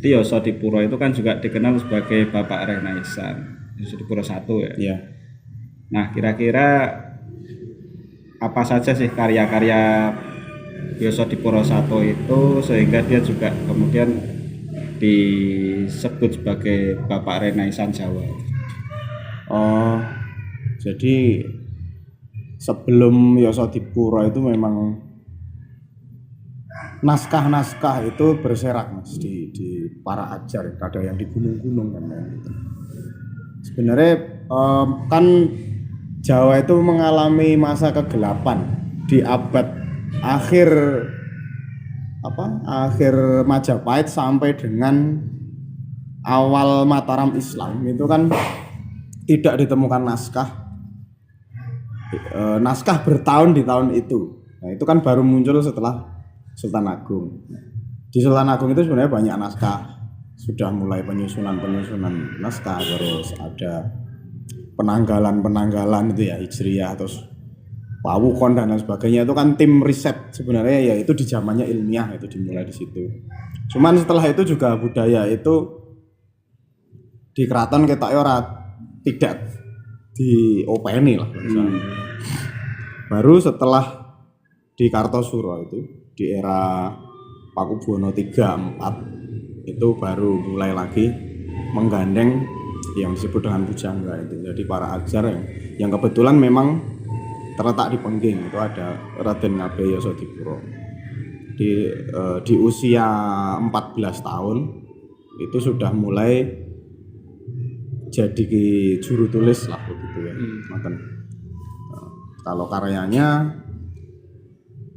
Jadi Yosodipuro itu kan juga dikenal sebagai Bapak Renaissance, Yosodipuro I ya. Iya. Nah, kira-kira apa saja sih karya-karya Yosodipuro I itu sehingga dia juga kemudian disebut sebagai Bapak Renaissance Jawa? Oh, jadi sebelum Yosodipuro itu memang naskah-naskah itu berserak Mas di para ajar, ada yang di gunung-gunung kan gitu. Sebenarnya kan Jawa itu mengalami masa kegelapan di abad akhir Majapahit sampai dengan awal Mataram Islam itu kan tidak ditemukan naskah bertahun di tahun itu. Nah, itu kan baru muncul setelah Sultan Agung. Di Sultan Agung itu sebenarnya banyak naskah, sudah mulai penyusunan naskah, terus ada penanggalan itu ya Hijriyah, terus Pawukon dan lain sebagainya. Itu kan tim riset sebenarnya, ya itu di zamannya ilmiah, itu dimulai di situ. Cuman setelah itu juga budaya itu di keraton kita ora tidak diopeni lah baru setelah di Kartosuro itu di era Pakubuwono III, IV itu baru mulai lagi menggandeng yang disebut dengan pujangga itu. Jadi para ajar yang kebetulan memang terletak di Pengging itu ada Raden Ngabei Yosodipuro. Di usia 14 tahun itu sudah mulai jadi juru tulis lah begitu ya. Kalau karyanya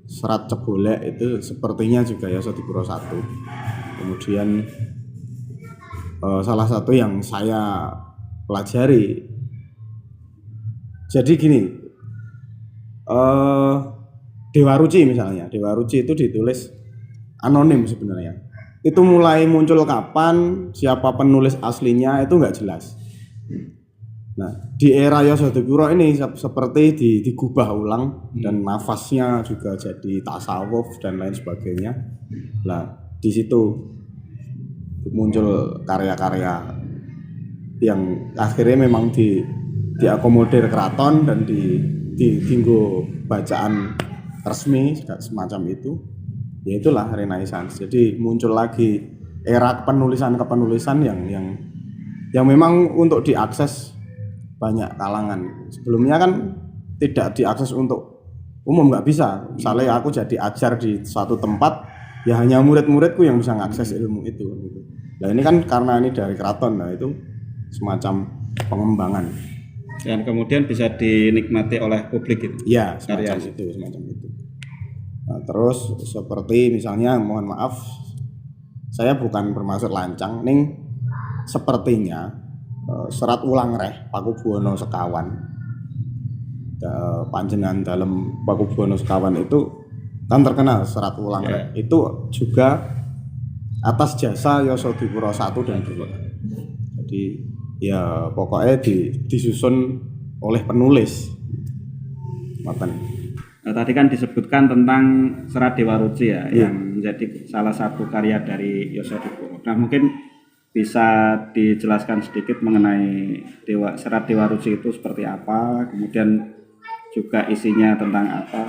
Serat Cebolek itu sepertinya juga Yosodipuro I. Kemudian salah satu yang saya pelajari, jadi gini, Dewa Ruci misalnya, Dewa Ruci itu ditulis anonim sebenarnya. Itu mulai muncul kapan, siapa penulis aslinya itu nggak jelas. Nah, di era Yosodipuro ini seperti digubah ulang dan nafasnya juga jadi tasawuf dan lain sebagainya. Nah, di situ muncul karya-karya yang akhirnya memang diakomodir keraton dan ditinggo bacaan resmi semacam itu. Ya itulah Renaissance. Jadi muncul lagi era kepenulisan yang memang untuk diakses banyak kalangan. Sebelumnya kan tidak diakses untuk umum, nggak bisa. Misalnya aku jadi ajar di suatu tempat, ya hanya murid-muridku yang bisa mengakses ilmu itu. Gitu. Nah ini kan karena ini dari keraton, nah itu semacam pengembangan. Dan kemudian bisa dinikmati oleh publik itu. Ya, semacam itu. Nah, terus seperti misalnya, mohon maaf, saya bukan bermaksud lancang, ning sepertinya Serat Ulang Reh Pakubuwono Sekawan, panjenengan dalam Pakubuwono Sekawan itu kan terkenal Serat Ulang Reh itu juga atas jasa Yosodipuro I dan II. Jadi ya pokoknya disusun oleh penulis. Nah, tadi kan disebutkan tentang Serat Dewa Ruci ya, yang menjadi salah satu karya dari Yosodipuro. Nah mungkin bisa dijelaskan sedikit mengenai Serat Dewa Ruci itu seperti apa, kemudian juga isinya tentang apa?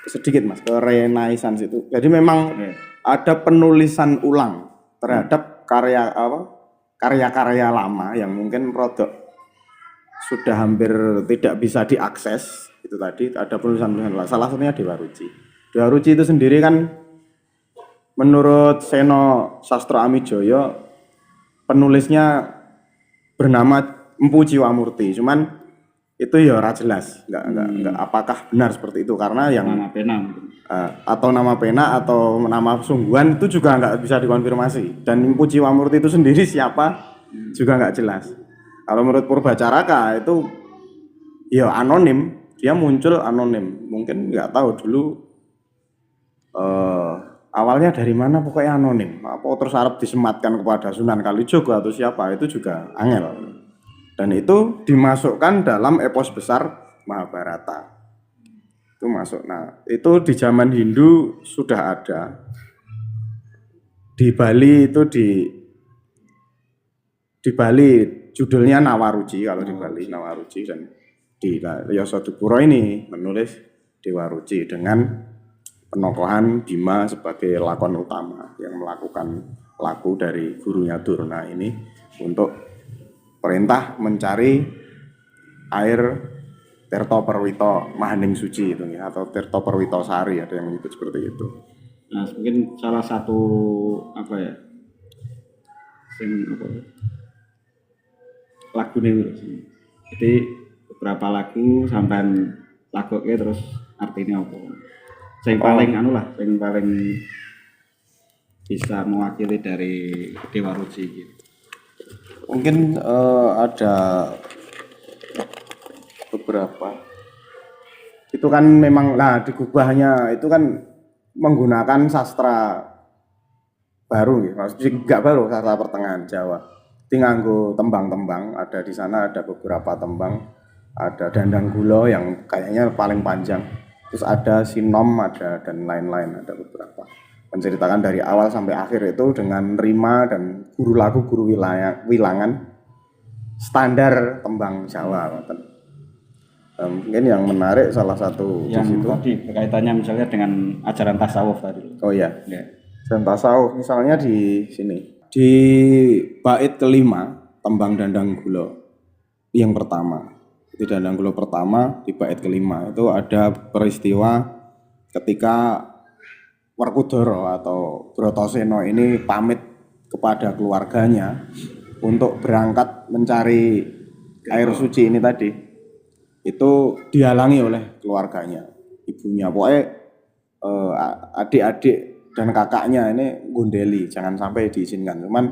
Sedikit Mas, ke Renaissance itu. Jadi memang ada penulisan ulang terhadap karya-karya lama yang mungkin produk sudah hampir tidak bisa diakses. Itu tadi ada penulisan salah satunya Dewa Ruci. Dewa Ruci itu sendiri kan menurut Seno Sastro Amijoyo penulisnya bernama Empu Ciwamurti. Cuman itu ya ora jelas, enggak apakah benar seperti itu karena yang nama pena atau nama pena atau nama sungguhan itu juga enggak bisa dikonfirmasi. Dan Empu Ciwamurti itu sendiri siapa juga enggak jelas. Kalau menurut Purbacaraka itu ya anonim, dia muncul anonim. Mungkin enggak tahu dulu awalnya dari mana, pokoknya anonim. Apa terus arep disematkan kepada Sunan Kalijogo atau siapa, itu juga angel. Dan itu dimasukkan dalam epos besar Mahabharata. Itu masuk. Nah, itu di zaman Hindu sudah ada. Di Bali itu di Bali judulnya Nawaruci, kalau di Bali Nawaruci, dan di Yosadipuro ini menulis Dewa Ruci dengan penokohan Bima sebagai lakon utama yang melakukan laku dari gurunya Durna ini untuk perintah mencari air Tirto Perwito Mahaning Suci itu ya, atau Tirto Perwito Sari, ada yang menyebut seperti itu. Nah, mungkin salah satu apa ya? Lagu nih. Jadi beberapa lagu sampai laguke terus artinya apa? Yang paling yang paling bisa mewakili dari Dewa Ruci gitu. Mungkin ada beberapa. Itu kan memang, nah di gubahnya itu kan menggunakan sastra baru gitu. Maksudnya enggak baru, sastra pertengahan Jawa. Itu nganggo tembang-tembang, ada di sana ada beberapa tembang, ada Dandang Gulo yang kayaknya paling panjang. Terus ada Sinom, ada dan lain-lain, ada beberapa. Menceritakan dari awal sampai akhir itu dengan rima dan guru lagu, guru wilangan standar tembang Jawa. Mungkin yang menarik salah satu yang di situ. tadi berkaitannya misalnya dengan ajaran tasawuf tadi. Oh iya. Ya. Dan tasawuf misalnya di sini. Di bait kelima tembang Dandang Gulo yang pertama. Di Dandang Gulo pertama di bait kelima itu ada peristiwa ketika Werkudara atau Bratasena ini pamit kepada keluarganya untuk berangkat mencari air suci ini tadi. Itu dihalangi oleh keluarganya, ibunya, pokoknya adik-adik dan kakaknya ini gundeli, jangan sampai diizinkan. Cuman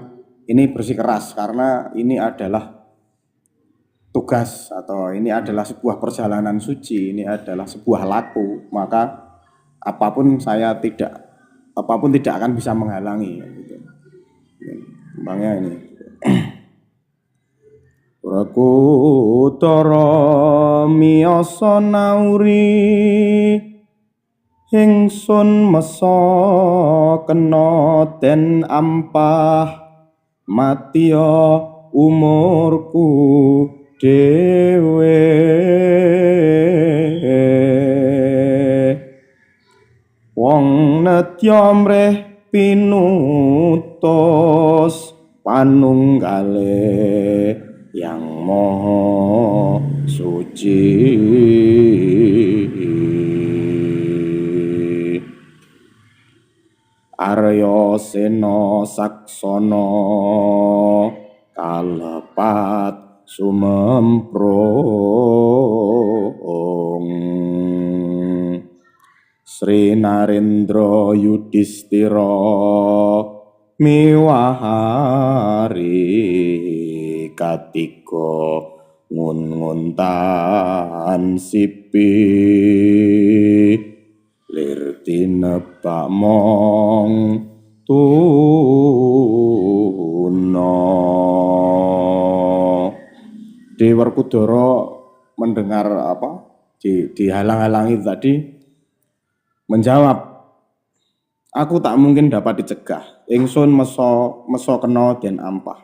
ini bersikeras karena ini adalah tugas atau ini adalah sebuah perjalanan suci, ini adalah sebuah laku, maka apapun tidak akan bisa menghalangi. Gitu. Tembangnya ini. Werkudara miyasa nauri ingsun mesa kena den ampah matya umurku dhewe wong nedya mreh pinutus panunggale yang maha suci. Arya Sena Saksana kalepat sumemprong Sri Narendra Yudhistira miwahari katiga ngun-nguntan sipi lir tinebak mong tuna. Di Werkudara mendengar dihalang-halangi tadi menjawab, aku tak mungkin dapat dicegah. Ingsun meso kena den ampah.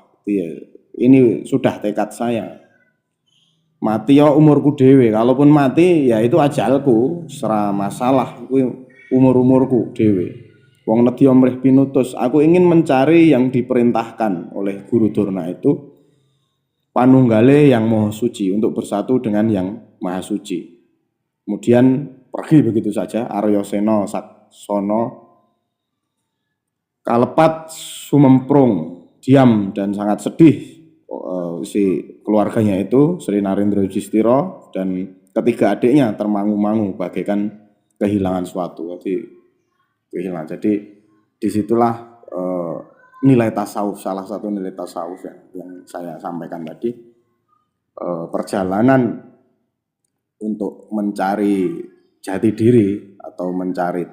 Ini sudah tekad saya. Mati ya umurku dewe. Kalaupun mati ya itu ajalku. Serah masalah. Umur-umurku dewe. Wong nedya mrih pinutus. Aku ingin mencari yang diperintahkan oleh Guru Durna itu. Panunggale yang maha suci. Untuk bersatu dengan yang maha suci. Kemudian pergi begitu saja. Arya Sena Saksana kalepat sumemprung, diam dan sangat sedih si keluarganya itu Sri Narendra Yudhistira dan ketiga adiknya termangu-mangu bagaikan kehilangan suatu. Jadi kehilangan. Jadi disitulah nilai tasawuf, salah satu nilai tasawuf yang saya sampaikan tadi, perjalanan untuk mencari jati diri atau mencari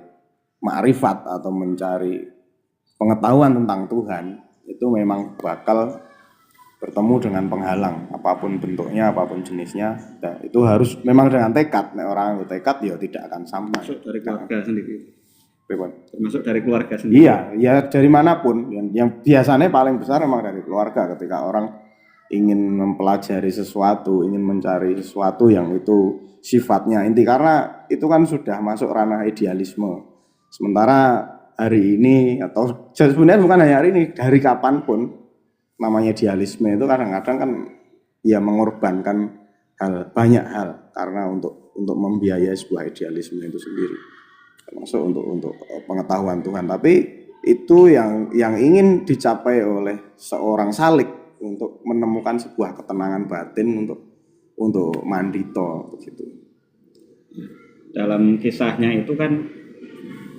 ma'rifat atau mencari pengetahuan tentang Tuhan itu memang bakal bertemu dengan penghalang apapun bentuknya, apapun jenisnya. Nah, itu harus memang dengan tekad. Nek orang tekad ya tidak akan sampai. Masuk dari keluarga sendiri. Bebas. Termasuk dari keluarga sendiri. Iya, ya dari manapun. Yang biasanya paling besar memang dari keluarga. Ketika orang ingin mempelajari sesuatu, ingin mencari sesuatu yang itu sifatnya inti, karena itu kan sudah masuk ranah idealisme. Sementara hari ini atau sebenarnya bukan hanya hari ini, dari kapanpun namanya idealisme itu kadang-kadang kan ya mengorbankan banyak hal karena untuk membiayai sebuah idealisme itu sendiri, termasuk untuk pengetahuan Tuhan. Tapi itu yang ingin dicapai oleh seorang salik untuk menemukan sebuah ketenangan batin untuk mandito begitu. Dalam kisahnya itu kan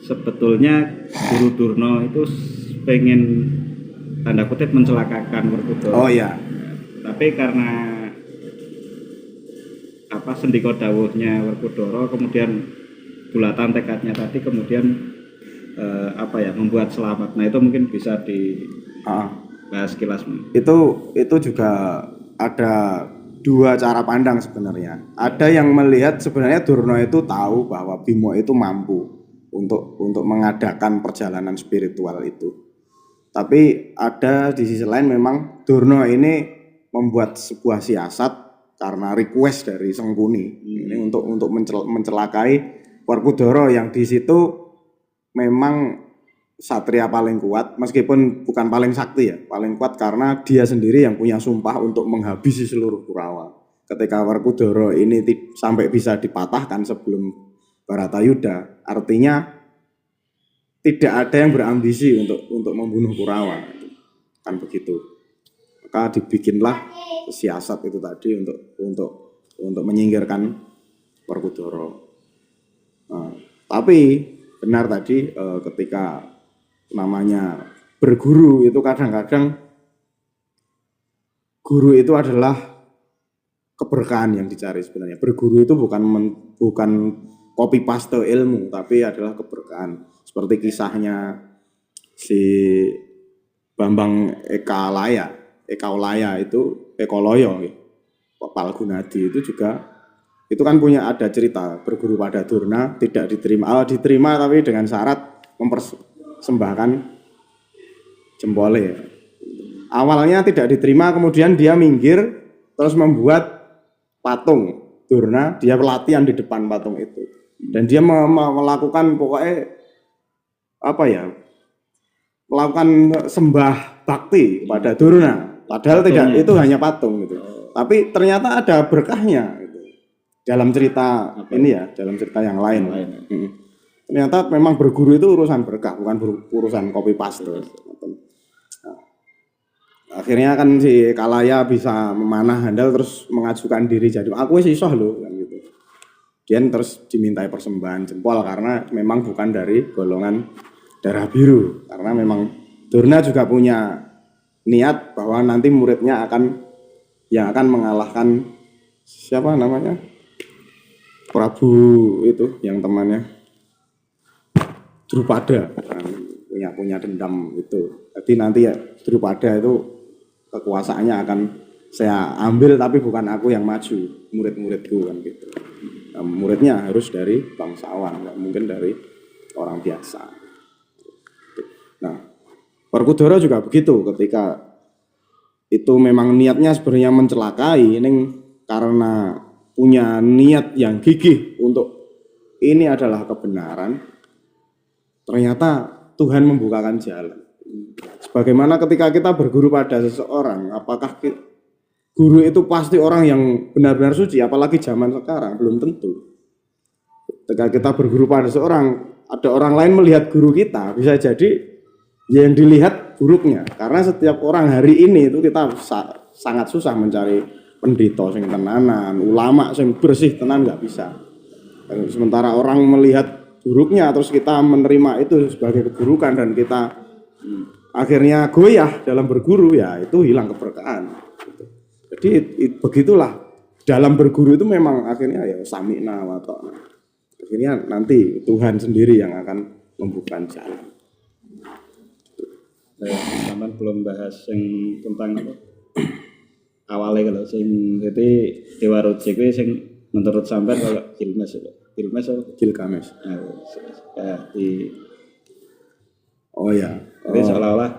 sebetulnya Guru Durna itu pengen tanda kutip mencelakakan Werkudara. Oh ya. Tapi karena sendika dawuhnya Werkudara, kemudian bulatan tekadnya tadi, kemudian membuat selamat. Nah itu mungkin bisa dibahas kilas. Itu juga ada dua cara pandang sebenarnya. Ada yang melihat sebenarnya Durna itu tahu bahwa Bima itu mampu untuk mengadakan perjalanan spiritual itu. Tapi ada di sisi lain memang Durna ini membuat sebuah siasat karena request dari Sengkuni ini untuk mencelakai Werkudara yang di situ memang satria paling kuat, meskipun bukan paling sakti ya, paling kuat karena dia sendiri yang punya sumpah untuk menghabisi seluruh Kurawa. Ketika Werkudara ini sampai bisa dipatahkan sebelum Baratayuda, artinya tidak ada yang berambisi untuk membunuh Kurawa, kan begitu. Maka dibikinlah siasat itu tadi untuk menyingkirkan Werkudara. Nah, tapi benar tadi ketika namanya berguru itu kadang-kadang guru itu adalah keberkahan yang dicari sebenarnya. Berguru itu bukan copy paste ilmu, tapi adalah keberkahan. Seperti kisahnya si Bambang Ekaolaya itu Ekoloyo, Palgunadi itu juga itu kan ada cerita berguru pada Durna tidak diterima. Diterima tapi dengan syarat mempersembahkan jempolnya. Awalnya tidak diterima, kemudian dia minggir terus membuat patung Durna, dia pelatihan di depan patung itu. Dan dia melakukan pokoknya melakukan sembah bakti pada Durna. Padahal tidak, itu hanya patung gitu. Tapi ternyata ada berkahnya gitu. Dalam cerita ini ya, dalam cerita yang lain. Ternyata memang berguru itu urusan berkah, bukan urusan copy paste. Nah, akhirnya kan si Kalaya bisa memanah handal terus mengajukan diri jadi aku wis iso lho kan gitu. Dia terus dimintai persembahan jempol karena memang bukan dari golongan darah biru, karena memang Durna juga punya niat bahwa nanti muridnya yang akan mengalahkan siapa namanya? Prabu itu yang temannya Drupada, punya dendam itu. Jadi nanti ya Drupada itu kekuasaannya akan saya ambil, tapi bukan aku yang maju, murid-muridku kan gitu. Nah, muridnya harus dari bangsawan, nggak mungkin dari orang biasa. Nah, Werkudara juga begitu, ketika itu memang niatnya sebenarnya mencelakai, ini karena punya niat yang gigih untuk ini adalah kebenaran, ternyata Tuhan membukakan jalan. Sebagaimana ketika kita berguru pada seseorang, apakah guru itu pasti orang yang benar-benar suci, apalagi zaman sekarang, belum tentu. Ketika kita berguru pada seseorang, ada orang lain melihat guru kita, bisa jadi yang dilihat buruknya. Karena setiap orang hari ini itu kita sangat susah mencari pendeta sing tenanan, ulama sing bersih tenan, nggak bisa. Sementara orang melihat buruknya terus kita menerima itu sebagai keburukan dan kita akhirnya goyah dalam berguru, ya itu hilang keberkahan. Jadi begitulah dalam berguru itu memang akhirnya ya sami'na wa ta'na. Akhirnya nanti Tuhan sendiri yang akan membuka jalan. Teman belum bahas yang tentang awalnya kalau sing jadi Dewa Ruci kuwi sing menurut sampean kalau Gilmes apa? Gilmes apa? Gilgamesh. Di Oh ya. jadi seolah-olah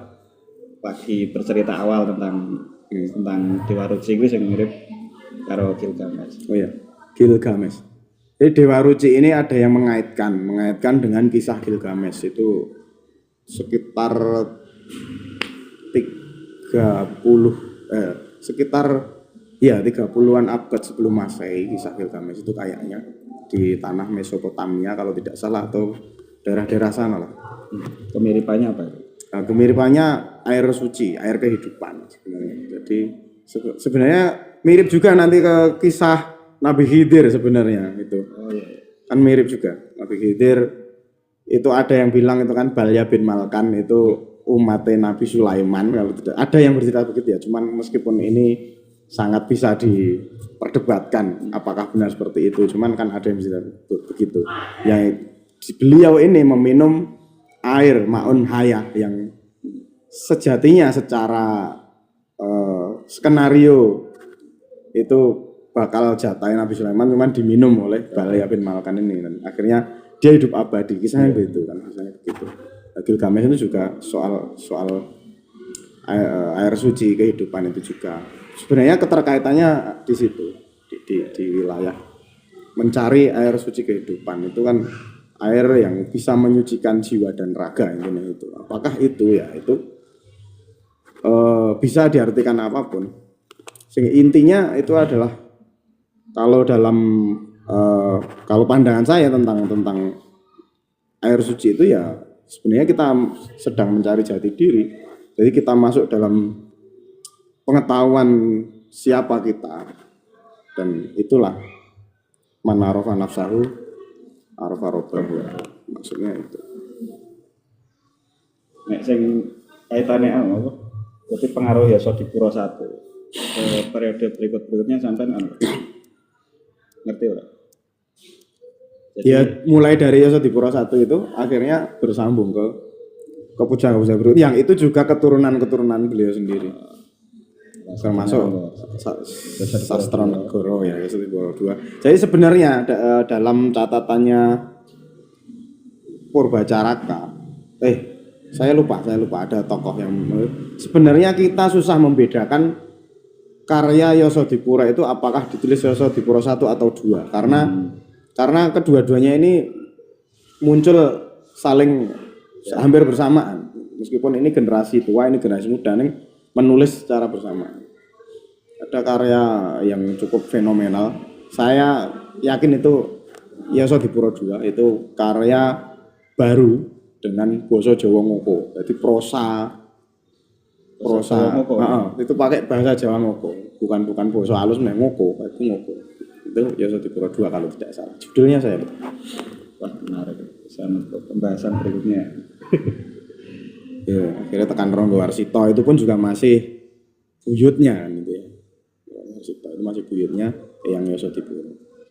lagi bercerita awal tentang Dewa Ruci kuwi sing mirip karo Gilgamesh. Oh ya, Gilgamesh. Jadi Dewa Ruci ini ada yang mengaitkan dengan kisah Gilgamesh itu sekitar 30-an abad sebelum Masehi. Kisah Gilgamesh itu kayaknya di tanah Mesopotamia kalau tidak salah, atau daerah-daerah sana lah. Kemiripannya apa itu? Nah, kemiripannya air suci, air kehidupan sebenarnya. Jadi sebenarnya mirip juga nanti ke kisah Nabi Khidir sebenarnya itu. Oh iya. Kan mirip juga. Nabi Khidir itu ada yang bilang itu kan Balya bin Malkan itu umatnya Nabi Sulaiman, kalau tidak ada yang bercerita begitu ya. Cuman meskipun ini sangat bisa diperdebatkan apakah benar seperti itu. Cuman kan ada yang bercerita begitu. Yang beliau ini meminum air Ma'un Hayah yang sejatinya secara skenario itu bakal jatah Nabi Sulaiman, cuman diminum oleh Balya bin Malkan ini, dan akhirnya dia hidup abadi. Kisahnya begitu kan, kisahnya begitu. Gilgamesh itu juga soal air suci kehidupan itu juga. Sebenarnya keterkaitannya di situ, di wilayah mencari air suci kehidupan itu kan air yang bisa menyucikan jiwa dan raga, intinya itu. Apakah itu ya itu bisa diartikan apapun. Sehingga intinya itu adalah kalau kalau pandangan saya tentang air suci itu ya sebenarnya kita sedang mencari jati diri. Jadi kita masuk dalam pengetahuan siapa kita, dan itulah man arafa nafsahu arafa rabbahu, maksudnya itu. Nek sing kaitane apa? Berarti pengaruh Yasodipuro 1 ke periode berikutnya sampai ngerti ora? Ya mulai dari Yasodipuro 1 itu akhirnya bersambung ke puja-puja berikut yang itu juga keturunan beliau sendiri. Termasuk Sastra Negoro ya, Yasodipuro 2. Jadi sebenarnya dalam catatannya Purbacaraka, saya lupa ada tokoh yang sebenarnya kita susah membedakan karya Yasodipuro itu apakah ditulis Yasodipuro 1 atau 2 karena kedua-duanya ini muncul saling hampir bersamaan, meskipun ini generasi tua, ini generasi muda, ini menulis secara bersamaan. Ada karya yang cukup fenomenal, saya yakin itu Yasodipuro 2 itu karya baru dengan basa Jawa ngoko. Jadi prosa itu pakai bahasa Jawa ngoko, bukan basa halus nek ngoko, itu ngoko. Itu Yasodipuro 2 kalau tidak salah. Judulnya saya lupa. Wah, menarik. Sama pembahasan berikutnya. Ya, akhirnya tekan Ronggo Warsito itu pun juga masih buyutnya gitu ya. Warsito itu masih buyutnya yang Yasodipuro.